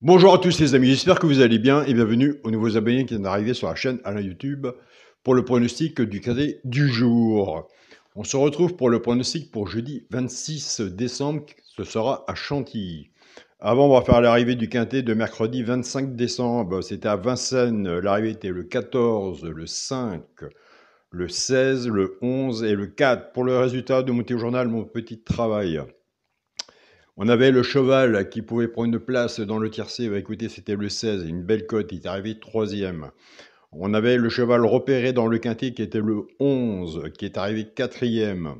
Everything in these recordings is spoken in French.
Bonjour à tous les amis, j'espère que vous allez bien et bienvenue aux nouveaux abonnés qui viennent d'arriver sur la chaîne Alain YouTube pour le pronostic du quintet du jour. On se retrouve pour le pronostic pour jeudi 26 décembre, ce sera à Chantilly. Avant, on va faire l'arrivée du quintet de mercredi 25 décembre, c'était à Vincennes, l'arrivée était le 14, le 5, le 16, le 11 et le 4. Pour le résultat de mon petit journal, mon petit travail. On avait le cheval qui pouvait prendre une place dans le tiercé. Bah, écoutez, c'était le 16, une belle cote, il est arrivé troisième. On avait le cheval repéré dans le quintet qui était le 11, qui est arrivé quatrième,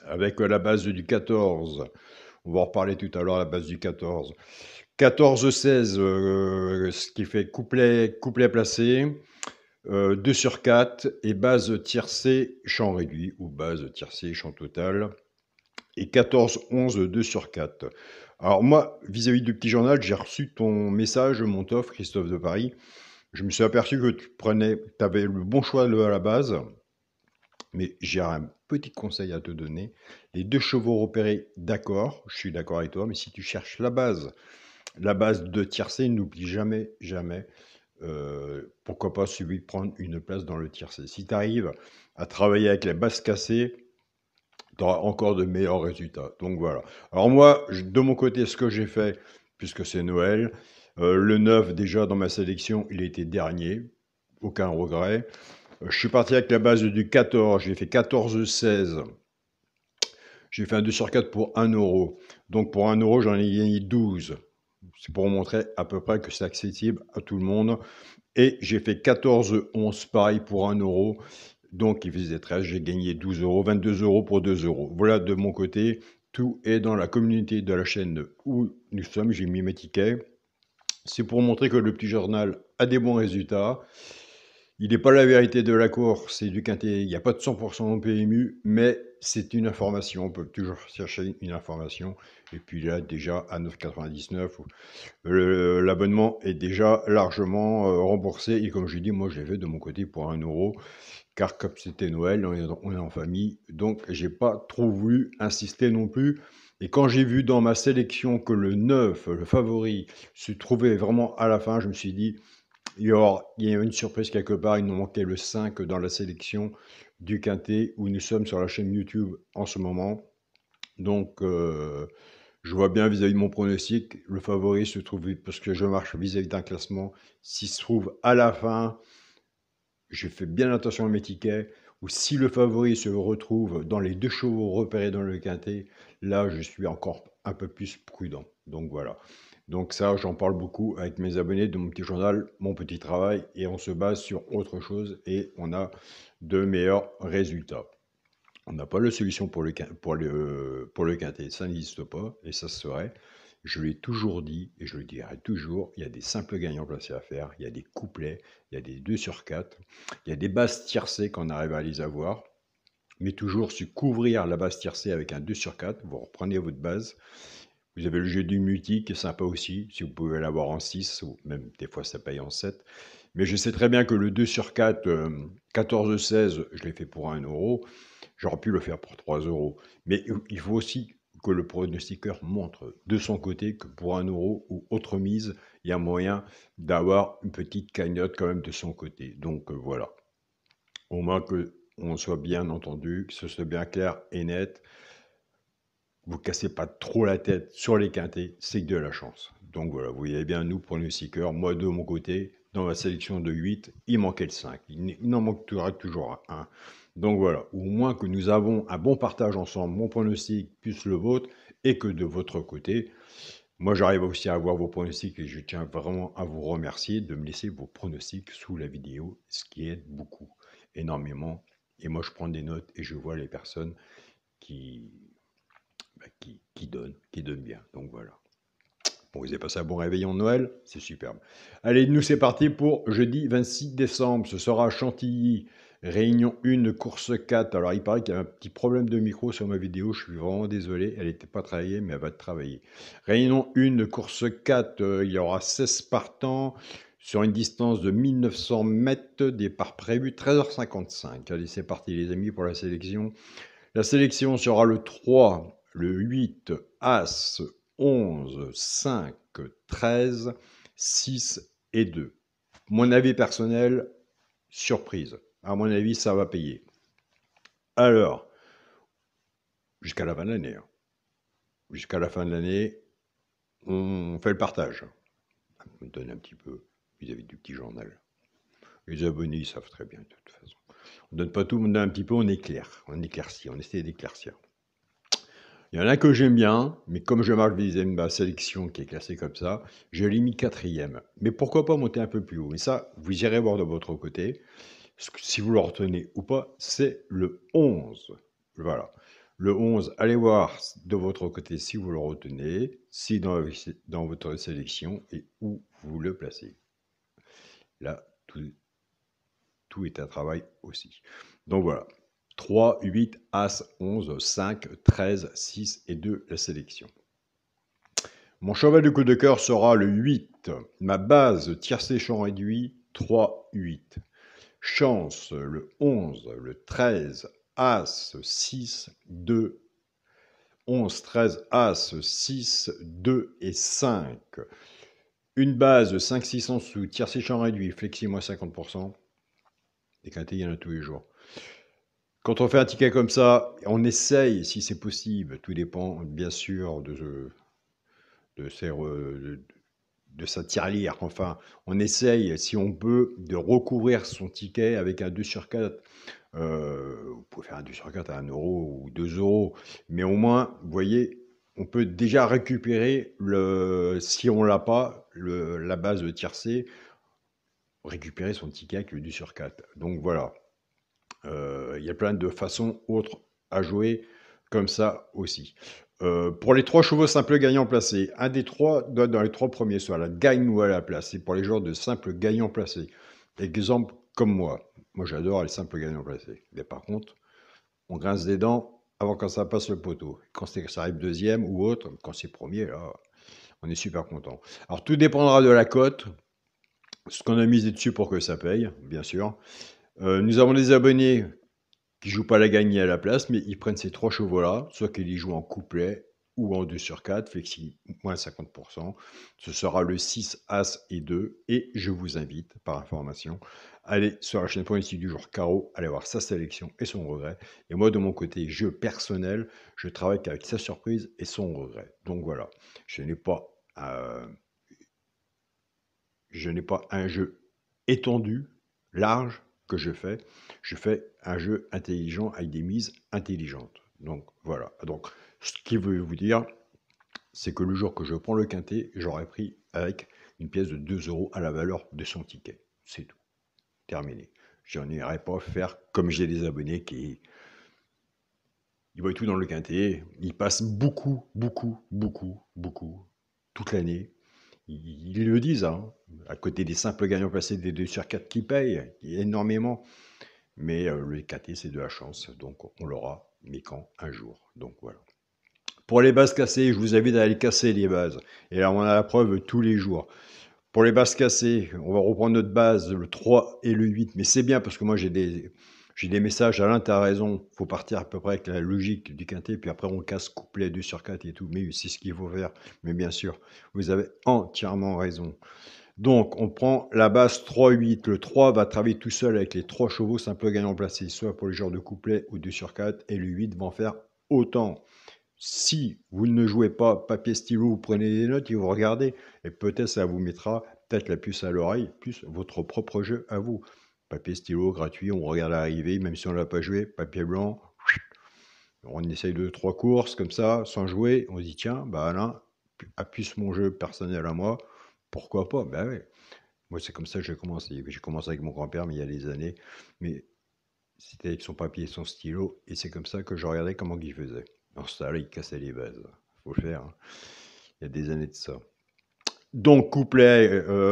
avec la base du 14. On va en reparler tout à l'heure, la base du 14. 14-16, ce qui fait couplet placé. 2 sur 4 et base tiercé, champ réduit ou base tiercé, champ total. Et 14-11, 2 sur 4. Alors moi, vis-à-vis du petit journal, j'ai reçu ton message, mon offre, Christophe de Paris. Je me suis aperçu que tu avais le bon choix à la base, mais j'ai un petit conseil à te donner. Les 2 chevaux repérés, d'accord, je suis d'accord avec toi, mais si tu cherches la base de tiercé, n'oublie jamais, pourquoi pas celui de prendre une place dans le tiercé. Si tu arrives à travailler avec les bases cassées, tu auras encore de meilleurs résultats. Donc voilà. Alors moi, de mon côté, ce que j'ai fait, puisque c'est Noël, le 9, déjà dans ma sélection, il était dernier. Aucun regret. Je suis parti avec la base du 14. J'ai fait 14-16. J'ai fait un 2 sur 4 pour 1 euro. Donc pour 1 euro, j'en ai gagné 12. C'est pour montrer à peu près que c'est accessible à tout le monde. Et j'ai fait 14-11, pareil pour 1 euro. Donc, il faisait 13, j'ai gagné 12 euros, 22 euros pour 2 euros. Voilà, de mon côté, tout est dans la communauté de la chaîne où nous sommes. J'ai mis mes tickets. C'est pour montrer que le petit journal a des bons résultats. Il n'est pas la vérité de la course et du quintet. Il n'y a pas de 100% en PMU, mais c'est une information. On peut toujours chercher une information. Et puis là, déjà, à 9,99, l'abonnement est déjà largement remboursé. Et comme je dis, moi, je l'ai fait de mon côté pour 1 euro. Car comme c'était Noël, on est en famille, donc j'ai pas trop voulu insister non plus. Et quand j'ai vu dans ma sélection que le 9, le favori, se trouvait vraiment à la fin, je me suis dit, il y a une surprise quelque part, il nous manquait le 5 dans la sélection du quintet, où nous sommes sur la chaîne YouTube en ce moment. Donc, je vois bien vis-à-vis de mon pronostic, le favori se trouve, parce que je marche vis-à-vis d'un classement, s'il se trouve à la fin, je fais bien attention à mes tickets, ou si le favori se retrouve dans les 2 chevaux repérés dans le quintet, là, je suis encore un peu plus prudent. Donc voilà. Donc ça, j'en parle beaucoup avec mes abonnés de mon petit journal, mon petit travail, et on se base sur autre chose et on a de meilleurs résultats. On n'a pas la solution pour le quintet, ça n'existe pas, et ça se serait. Je l'ai toujours dit, et je le dirai toujours, il y a des simples gagnants placés à faire, il y a des couplets, il y a des 2 sur 4, il y a des bases tiercées qu'on arrive à les avoir, mais toujours se couvrir la base tiercée avec un 2 sur 4, vous reprenez votre base. Vous avez le jeu du multi qui est sympa aussi, si vous pouvez l'avoir en 6, ou même des fois ça paye en 7. Mais je sais très bien que le 2 sur 4, 14-16, je l'ai fait pour 1 euro. J'aurais pu le faire pour 3 euros. Mais il faut aussi que le pronostiqueur montre de son côté que pour 1 euro ou autre mise, il y a moyen d'avoir une petite cagnotte quand même de son côté. Donc voilà. Au moins qu'on soit bien entendu, que ce soit bien clair et net. Vous cassez pas trop la tête sur les quintés, c'est que de la chance. Donc voilà, vous voyez bien, nous, pronostiqueurs, moi de mon côté, dans ma sélection de 8, il manquait le 5. Il en manquera toujours un. Donc voilà, au moins que nous avons un bon partage ensemble, mon pronostic plus le vôtre, et que de votre côté, moi j'arrive aussi à avoir vos pronostics et je tiens vraiment à vous remercier de me laisser vos pronostics sous la vidéo, ce qui aide beaucoup, énormément. Et moi je prends des notes et je vois les personnes qui, qui donne bien. Donc voilà. Bon, vous avez passé un bon réveillon de Noël, c'est superbe. Allez, nous c'est parti pour jeudi 26 décembre. Ce sera à Chantilly, réunion 1, course 4. Alors il paraît qu'il y a un petit problème de micro sur ma vidéo, je suis vraiment désolé, elle n'était pas travaillée, mais elle va être travaillée. Réunion 1, course 4, il y aura 16 partants sur une distance de 1900 mètres, départ prévu 13h55. Allez, c'est parti les amis pour la sélection. La sélection sera le 3, le 8, As, 11, 5, 13, 6 et 2. Mon avis personnel, surprise. À mon avis, ça va payer. Alors, jusqu'à la fin de l'année. Jusqu'à la fin de l'année, on fait le partage. On donne un petit peu vis-à-vis du petit journal. Les abonnés, ils savent très bien de toute façon. On donne pas tout, on donne un petit peu, on éclaire. On éclaircit, on essaie d'éclaircir. Il y en a que j'aime bien, mais comme je marque ma sélection qui est classée comme ça, je l'ai mis quatrième. Mais pourquoi pas monter un peu plus haut? Mais ça, vous irez voir de votre côté. Si vous le retenez ou pas, c'est le 11. Voilà. Le 11, allez voir de votre côté si vous le retenez, si dans votre sélection et où vous le placez. Là, tout est un travail aussi. Donc voilà. 3, 8, As, 11, 5, 13, 6 et 2, la sélection. Mon cheval de coup de cœur sera le 8. Ma base tiercé champ réduit, 3, 8. Chance, le 11, le 13, As, 6, 2, 11, 13, As, 6, 2 et 5. Une base 5, 6 en dessous, tiercé champ réduit, flexi moins 50%. Des quintés, il y en a tous les jours. Quand on fait un ticket comme ça, on essaye, si c'est possible, tout dépend bien sûr de sa tirelire. Enfin, on essaye, si on peut, de recouvrir son ticket avec un 2 sur 4. Vous pouvez faire un 2 sur 4 à 1 euro ou 2 euros, mais au moins, vous voyez, on peut déjà récupérer, si on l'a pas, la base de tiercé, récupérer son ticket avec le 2 sur 4. Donc voilà. Il y a plein de façons autres à jouer comme ça aussi. Pour les 3 chevaux simples gagnants placés, un des 3 doit dans les 3 premiers, soit la gagne ou à la place. C'est pour les joueurs de simples gagnants placés. Exemple comme moi. Moi, j'adore les simples gagnants placés. Mais par contre, on grince des dents avant quand ça passe le poteau. Quand ça arrive deuxième ou autre, quand c'est premier, là, on est super content. Alors, tout dépendra de la cote, ce qu'on a misé dessus pour que ça paye, bien sûr. Nous avons des abonnés qui ne jouent pas la gagne à la place, mais ils prennent ces 3 chevaux-là, soit qu'ils y jouent en couplet ou en 2 sur 4, flexi moins 50%. Ce sera le 6, As et 2. Et je vous invite, par information, à aller sur la chaîne Point ici du jour Carreau, aller voir sa sélection et son regret. Et moi, de mon côté, jeu personnel, je travaille qu'avec sa surprise et son regret. Donc voilà, je n'ai pas un jeu étendu, large, que je fais. Je fais un jeu intelligent avec des mises intelligentes. Donc voilà. Donc ce qui veut vous dire, c'est que le jour que je prends le quintet, j'aurais pris avec une pièce de 2 euros à la valeur de son ticket. C'est tout. Terminé. Je n'irai pas faire comme j'ai des abonnés qui ils voient tout dans le quintet. Ils passent beaucoup toute l'année. Ils le disent, hein, à côté des simples gagnants placés des 2 sur 4 qui payent énormément. Mais le quintet, c'est de la chance, donc on l'aura, mais quand? Un jour. Donc voilà. Pour les bases cassées, je vous invite à aller casser les bases. Et là, on a la preuve tous les jours. Pour les bases cassées, on va reprendre notre base, le 3 et le 8. Mais c'est bien parce que moi, j'ai des messages. Alain, tu as raison. Il faut partir à peu près avec la logique du quintet. Puis après, on casse couplet 2 sur 4 et tout. Mais c'est ce qu'il faut faire. Mais bien sûr, vous avez entièrement raison. Donc, on prend la base 3-8. Le 3 va travailler tout seul avec les 3 chevaux simples gagnants placés, soit pour les genres de couplet ou 2 sur 4. Et le 8 va en faire autant. Si vous ne jouez pas papier stylo, vous prenez des notes et vous regardez, et peut-être ça vous mettra peut-être la puce à l'oreille, plus votre propre jeu à vous. Papier stylo gratuit, on regarde l'arrivée, même si on ne l'a pas joué, papier blanc, on essaye 2-3 courses comme ça, sans jouer, on se dit tiens, bah Alain, appuie mon jeu personnel à moi, pourquoi pas? Ben ouais. Moi c'est comme ça que j'ai commencé. J'ai commencé avec mon grand-père, mais il y a des années, mais c'était avec son papier et son stylo, et c'est comme ça que je regardais comment il faisait. Alors ça, là, il cassait les bases. Faut le faire, hein. Il y a des années de ça. Donc, couplet,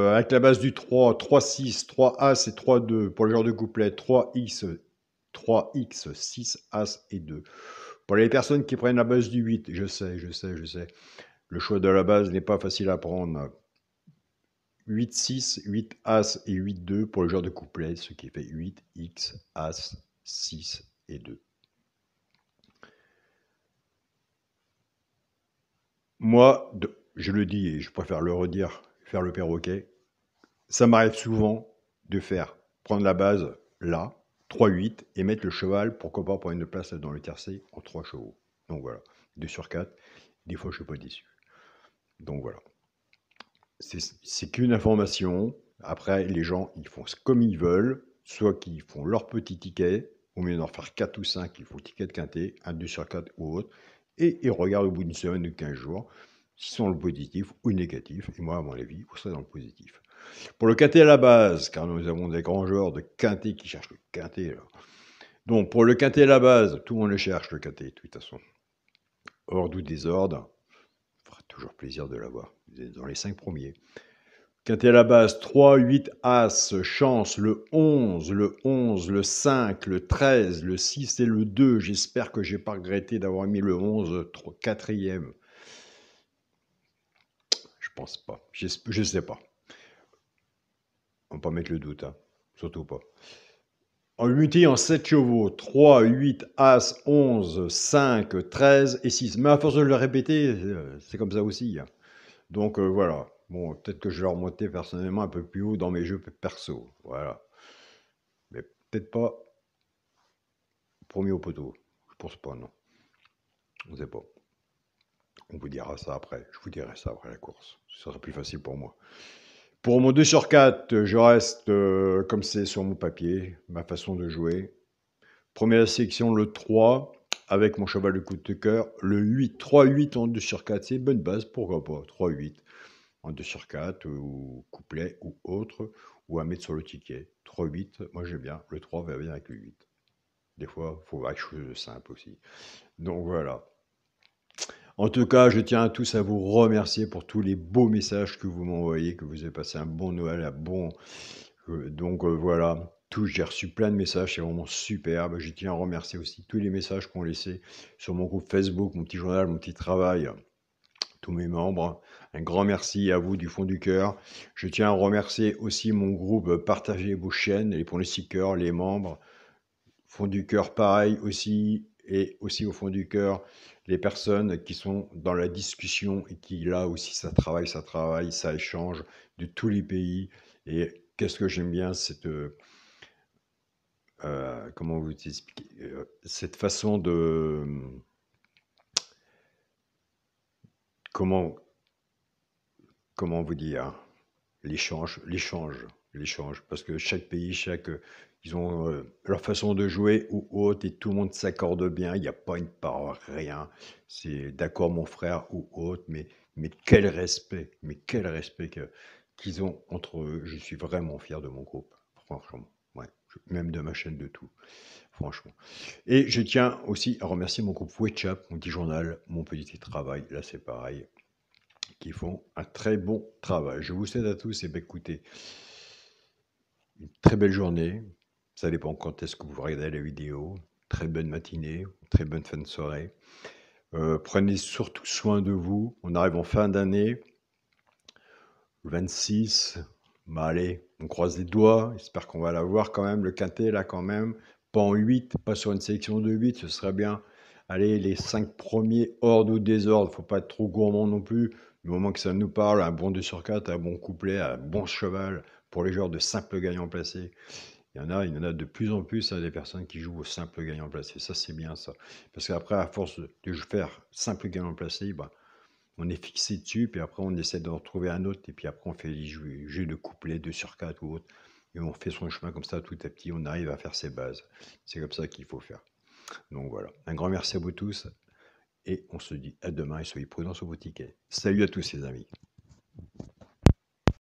avec la base du 3, 3-6, 3-As et 3-2. Pour le genre de couplet, 3X, 3X, 6, As et 2. Pour les personnes qui prennent la base du 8, je sais. Le choix de la base n'est pas facile à prendre. 8-6, 8-As et 8-2 pour le genre de couplet, ce qui fait 8X, As, 6 et 2. Moi, je le dis et je préfère le redire, faire le perroquet, ça m'arrive souvent de prendre la base là, 3-8, et mettre le cheval, pourquoi pas, pour une place dans le tiercé en 3 chevaux. Donc voilà, 2 sur 4. Des fois, je suis pas déçu. Donc voilà. C'est qu'une information. Après, les gens, ils font comme ils veulent, soit qu'ils font leur petit ticket, au mieux d'en faire 4 ou 5, ils font ticket de quintet, un 2 sur 4 ou autre, et ils regardent au bout d'une semaine ou 15 jours s'ils sont dans le positif ou le négatif. Et moi, à mon avis, vous serez dans le positif. Pour le quintet à la base, car nous avons des grands joueurs de quintet qui cherchent le quintet. Là. Donc, pour le quintet à la base, tout le monde le cherche, le quintet, de toute façon. Ordre ou désordre, fera toujours plaisir de l'avoir. Vous êtes dans les 5 premiers. Quintet à la base, 3, 8, As, chance, le 11, le 5, le 13, le 6 et le 2. J'espère que j'ai pas regretté d'avoir mis le 11 quatrième. Je pense pas. Je sais pas. On va pas mettre le doute, hein. Surtout pas. En multi en 7 chevaux, 3, 8, As, 11, 5, 13 et 6. Mais à force de le répéter, c'est comme ça aussi. Hein. Donc voilà. Bon, peut-être que je vais remonter personnellement un peu plus haut dans mes jeux perso. Voilà. Mais peut-être pas premier au poteau. Je pense pas, non. On ne sait pas. On vous dira ça après. Je vous dirai ça après la course. Ce sera plus facile pour moi. Pour mon 2 sur 4, je reste comme c'est sur mon papier, ma façon de jouer. Première sélection, le 3, avec mon cheval de coup de cœur. Le 8, 3-8 en 2 sur 4, c'est une bonne base, pourquoi pas. 3-8 en 2 sur 4, ou couplet, ou autre, ou à mettre sur le ticket. 3-8, moi j'aime bien. Le 3 va bien avec le 8. Des fois, il faut voir quelque chose de simple aussi. Donc voilà. En tout cas, je tiens à tous à vous remercier pour tous les beaux messages que vous m'envoyez, que vous avez passé un bon Noël, un bon... donc voilà, j'ai reçu plein de messages, c'est vraiment superbe. Je tiens à remercier aussi tous les messages qu'on laissés sur mon groupe Facebook, mon petit journal, mon petit travail, tous mes membres. Un grand merci à vous du fond du cœur. Je tiens à remercier aussi mon groupe Partagez vos chaînes, et pour les stickers, les membres. Fond du cœur, pareil aussi, et aussi au fond du cœur, les personnes qui sont dans la discussion et qui, là aussi, ça travaille, ça échange de tous les pays. Et qu'est-ce que j'aime bien, comment vous expliquer, cette façon de, comment, comment vous dire, l'échange, parce que chaque pays, ils ont leur façon de jouer ou autre, et tout le monde s'accorde bien, il n'y a pas une part, rien. C'est d'accord mon frère ou autre, mais quel respect qu'ils ont entre eux. Je suis vraiment fier de mon groupe, franchement. Ouais, même de ma chaîne de tout, franchement. Et je tiens aussi à remercier mon groupe WeChat, mon petit journal, mon petit travail, là c'est pareil, qui font un très bon travail. Je vous souhaite à tous, et bien écoutez, une très belle journée. Ça dépend quand est-ce que vous regardez la vidéo. Très bonne matinée, très bonne fin de soirée. Prenez surtout soin de vous. On arrive en fin d'année, le 26. Bah allez, on croise les doigts. J'espère qu'on va l'avoir quand même, le quintet là quand même. Pas en 8, pas sur une sélection de 8, ce serait bien. Allez, les 5 premiers, ordre ou désordre, faut pas être trop gourmand non plus. Du moment que ça nous parle, un bon 2 sur 4, un bon couplet, un bon cheval pour les joueurs de simple gagnant placé. Il y en a de plus en plus, des personnes qui jouent au simple gagnant placé. Ça, c'est bien ça. Parce qu'après, à force de faire simple gagnant placé, bah, on est fixé dessus, puis après, on essaie d'en retrouver un autre, et puis après, on fait les jeux de couplet, 2 sur 4 ou autre. Et on fait son chemin comme ça, tout à petit, on arrive à faire ses bases. C'est comme ça qu'il faut faire. Donc voilà. Un grand merci à vous tous, et on se dit à demain, et soyez prudents sur vos tickets. Salut à tous, les amis.